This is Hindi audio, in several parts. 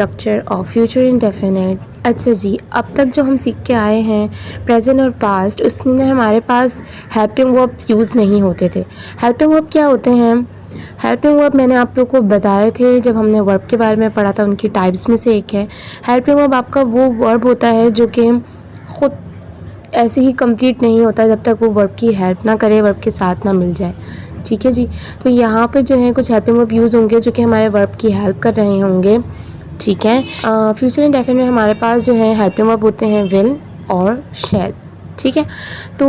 Structure of future indefinite. अच्छा जी, अब तक जो हम सीख के आए हैं प्रेजेंट और पास्ट, उसके अंदर हमारे पास हेल्पिंग वर्ब यूज़ नहीं होते थे। हेल्पिंग वर्ब क्या होते हैं? हेल्पिंग वर्ब मैंने आप लोगों को बताए थे जब हमने वर्ब के बारे में पढ़ा था, उनकी टाइप्स में से एक है। हेल्पिंग वर्ब आपका वो वर्ब होता है जो कि ख़ुद ऐसे ही कंप्लीट नहीं होता जब तक वो वर्ब की हेल्प ना करे, वर्ब के साथ ना मिल जाए। ठीक है जी, तो यहाँ पर जो है कुछ हेल्पिंग वर्ब यूज़ होंगे जो कि हमारे वर्ब की हेल्प कर रहे होंगे। ठीक है, फ्यूचर इंडेफिनिट में हमारे पास जो है हेल्पिंग वर्ब होते हैं विल और शैल। ठीक है, तो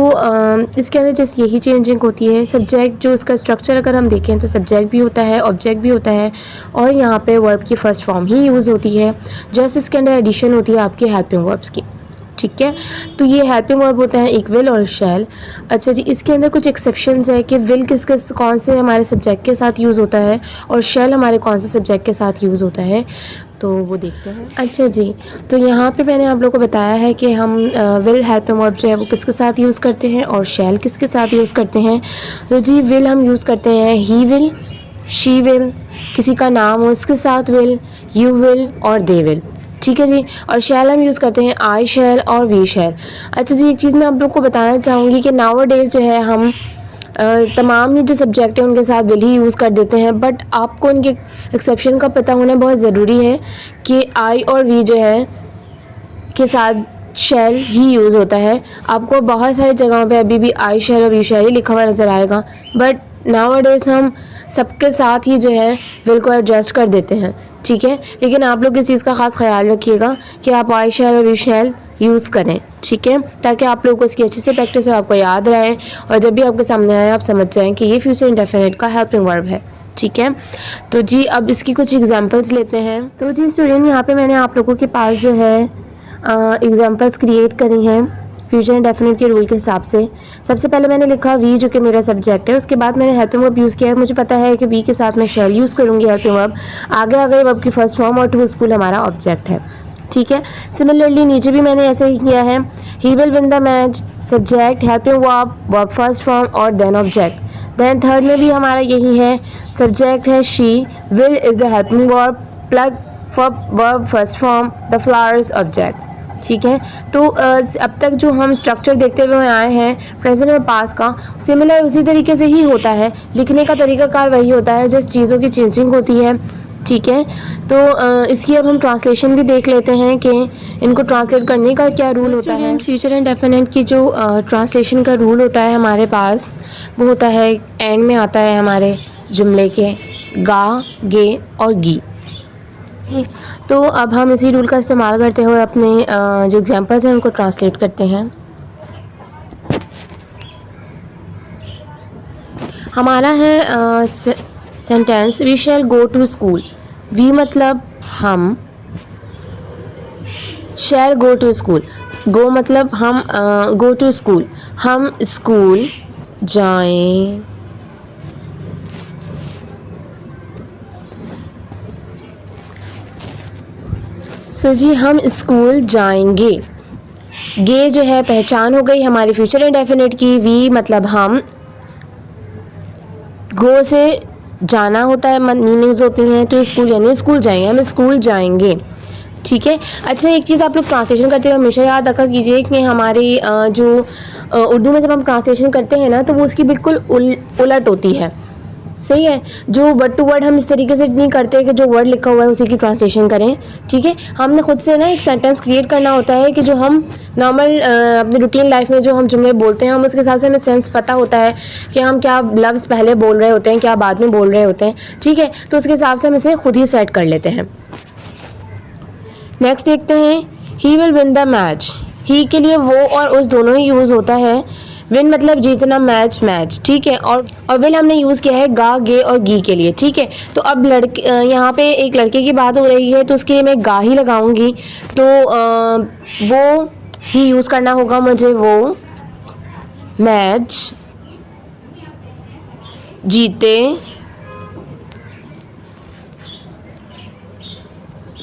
इसके अंदर जस्ट यही चेंजिंग होती है। सब्जेक्ट जो इसका स्ट्रक्चर अगर हम देखें तो सब्जेक्ट भी होता है, ऑब्जेक्ट भी होता है, और यहाँ पे वर्ब की फर्स्ट फॉर्म ही यूज़ होती है। जस्ट इसके अंदर एडिशन होती है आपके हेल्पिंग वर्ब्स की। ठीक है, तो ये हेल्पिंग वर्ब होता है एक विल और शैल। अच्छा जी, इसके अंदर कुछ एक्सेप्शंस है कि विल कौन से हमारे सब्जेक्ट के साथ यूज़ होता है और शैल हमारे कौन से सब्जेक्ट के साथ यूज़ होता है, तो वो देखते हैं। अच्छा जी, तो यहाँ पे मैंने आप लोगों को बताया है कि हम विल हेल्पिंग वर्ब जो है वो किसके साथ यूज़ करते हैं और शैल किसके साथ यूज़ करते हैं। तो जी, विल हम यूज़ करते हैं ही विल, शी विल, किसी का नाम हो उसके साथ विल, यू विल और दे विल। ठीक है जी, और शैल हम यूज़ करते हैं आई शैल और वी शैल। अच्छा जी, एक चीज़ मैं आप लोग को बताना चाहूँगी कि नाउ डेज़ जो है हम तमाम ये जो सब्जेक्ट हैं उनके साथ विल ही यूज़ कर देते हैं, बट आपको उनके एक्सेप्शन का पता होना बहुत ज़रूरी है कि आई और वी जो है के साथ शैल ही यूज़ होता है। आपको बहुत सारी जगहों पे अभी भी आई शैल और वी शैल ही लिखा हुआ नज़र आएगा, बट नाउअडेज़ हम सबके साथ ही जो है विल को एडजस्ट कर देते हैं। ठीक है, लेकिन आप लोग इस चीज़ का ख़ास ख्याल रखिएगा कि आप आई शैल और वी शैल यूज़ करें। ठीक है, ताकि आप लोगों को इसकी अच्छे से प्रैक्टिस हो, आपको याद रहे, और जब भी आपके सामने आए आप समझ जाएँ कि ये फ्यूचर इंडेफिनिट का हेल्पिंग वर्ब है। ठीक है, तो जी अब इसकी कुछ एग्जांपल्स लेते हैं। तो जी स्टूडेंट, यहाँ पे मैंने आप लोगों के पास जो है एग्जांपल्स क्रिएट करी हैं फ्यूचर इंडेफिनिट के रूल के हिसाब से। सबसे पहले मैंने लिखा वी जो कि मेरा सब्जेक्ट है, उसके बाद मैंने हेल्पिंग वर्ब यूज़ किया है। मुझे पता है कि वी के साथ मैं शैल यूज़ करूँगी हेल्पिंग वर्ब, आगे आगे वर्ब की फर्स्ट फॉर्म, और टू स्कूल हमारा ऑब्जेक्ट है। ठीक है, सिमिलरली नीचे भी मैंने ऐसे ही किया है। ही will win the match, subject, helping verb, verb first form और देन ऑब्जेक्ट। देन थर्ड में भी हमारा यही है, सब्जेक्ट है she, will is the helping verb, plug verb first form, the flowers object. ठीक है, तो अब तक जो हम स्ट्रक्चर देखते हुए आए हैं प्रेजेंट और पास्ट का, सिमिलर उसी तरीके से ही होता है। लिखने का तरीकाकार वही होता है, जस्ट चीज़ों की चेंजिंग होती है। ठीक है, तो इसकी अब हम ट्रांसलेशन भी देख लेते हैं कि इनको ट्रांसलेट करने का क्या रूल होता है। फ्यूचर इंडेफिनिट की जो ट्रांसलेशन का रूल होता है हमारे पास, वो होता है एंड में आता है हमारे जुमले के गा, गे और गी। जी, तो अब हम इसी रूल का इस्तेमाल करते हुए अपने जो एग्जांपल्स हैं उनको ट्रांसलेट करते हैं। हमारा है sentence, we shall go to school. We मतलब हम, shall go to school, go मतलब हम, गो टू स्कूल हम स्कूल जाएं। सो जी, हम स्कूल जाएंगे। गे जो है पहचान हो गई हमारी फ्यूचर इंडेफिनिट की। वी मतलब हम, गो से जाना होता है, मीनिंग्स होती हैं, तो स्कूल यानी स्कूल जाएंगे, हम स्कूल जाएंगे। ठीक है, अच्छा एक चीज़ आप लोग ट्रांसलेशन करते हुए हमेशा याद रखा कीजिए कि हमारी जो उर्दू में जब हम ट्रांसलेशन करते हैं ना, तो वो उसकी बिल्कुल उलट होती है। सही है, जो वर्ड टू वर्ड हम इस तरीके से नहीं करते कि जो वर्ड लिखा हुआ है उसी की ट्रांसलेशन करें। ठीक है, हमने खुद से ना एक सेंटेंस क्रिएट करना होता है कि जो हम नॉर्मल अपनी रूटीन लाइफ में जो हम जुमले बोलते हैं, हम उसके साथ से हमें सेंस पता होता है कि हम क्या लफ्ज़ पहले बोल रहे होते हैं, क्या बाद में बोल रहे होते हैं। ठीक है, तो उसके हिसाब से हम इसे खुद ही सेट कर लेते हैं। नेक्स्ट देखते हैं, he will win the match. ही के लिए वो और उस दोनों ही यूज़ होता है। विन मतलब जीतना, मैच मैच। ठीक है, और विल हमने यूज़ किया है गा, गे और गी के लिए। ठीक है, तो अब यहाँ पे एक लड़के की बात हो रही है, तो उसके लिए मैं गा ही लगाऊंगी, तो वो ही यूज़ करना होगा मुझे। वो मैच जीते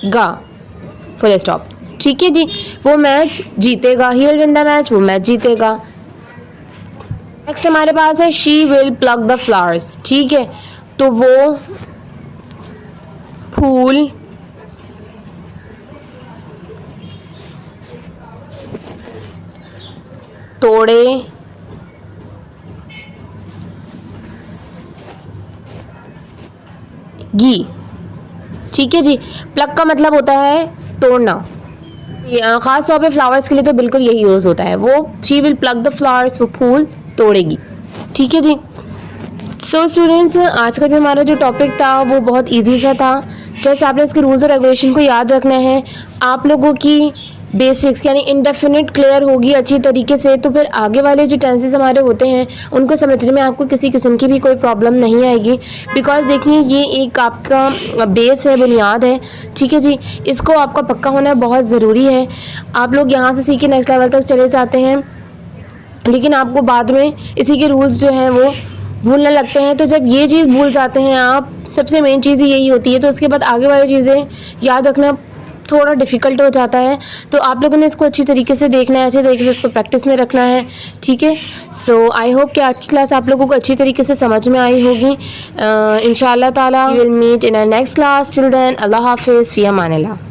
गा, फुल स्टॉप। ठीक है जी, वो मैच जीतेगा, ही विल विन द मैच, वो मैच जीतेगा। नेक्स्ट हमारे पास है she will plug the flowers. ठीक है, तो वो फूल तोड़ेगी। ठीक है जी। प्लग का मतलब होता है तोड़ना। ख़ास तौर पे फ्लावर्स के लिए तो बिल्कुल यही यूज़ होता है। वो she will plug the flowers, वो फूल तोड़ेगी। ठीक है जी। सो स्टूडेंट्स, आज का भी हमारा जो टॉपिक था वो बहुत इजी सा था। जस्ट आपने इसके रूल्स और रेगुलेशन को याद रखना है। आप लोगों की बेसिक्स यानी इंडेफिनिट क्लियर होगी अच्छी तरीके से, तो फिर आगे वाले जो टेंसेस हमारे होते हैं उनको समझने में आपको किसी किस्म की भी कोई प्रॉब्लम नहीं आएगी। बिकॉज देखिए, ये एक आपका बेस है, बुनियाद है। ठीक है जी। इसको आपका पक्का होना बहुत ज़रूरी है। आप लोग यहाँ से सीख के नेक्स्ट लेवल तक चले जाते हैं, लेकिन आपको बाद में इसी के रूल्स जो हैं वो भूलने लगते हैं। तो जब ये चीज़ भूल जाते हैं आप, सबसे मेन चीज़ यही होती है, तो उसके बाद आगे वाली चीज़ें याद रखना थोड़ा डिफ़िकल्ट हो जाता है। तो आप लोगों ने इसको अच्छी तरीके से देखना है, अच्छे तरीके से इसको प्रैक्टिस में रखना है। ठीक है। सो आई होप कि आज की क्लास आप लोगों को अच्छी तरीके से समझ में आई होगी। इंशाअल्लाह ताला we will meet in our next class. Till then, अल्लाह हाफिज़, फ़ी अमानिल्लाह।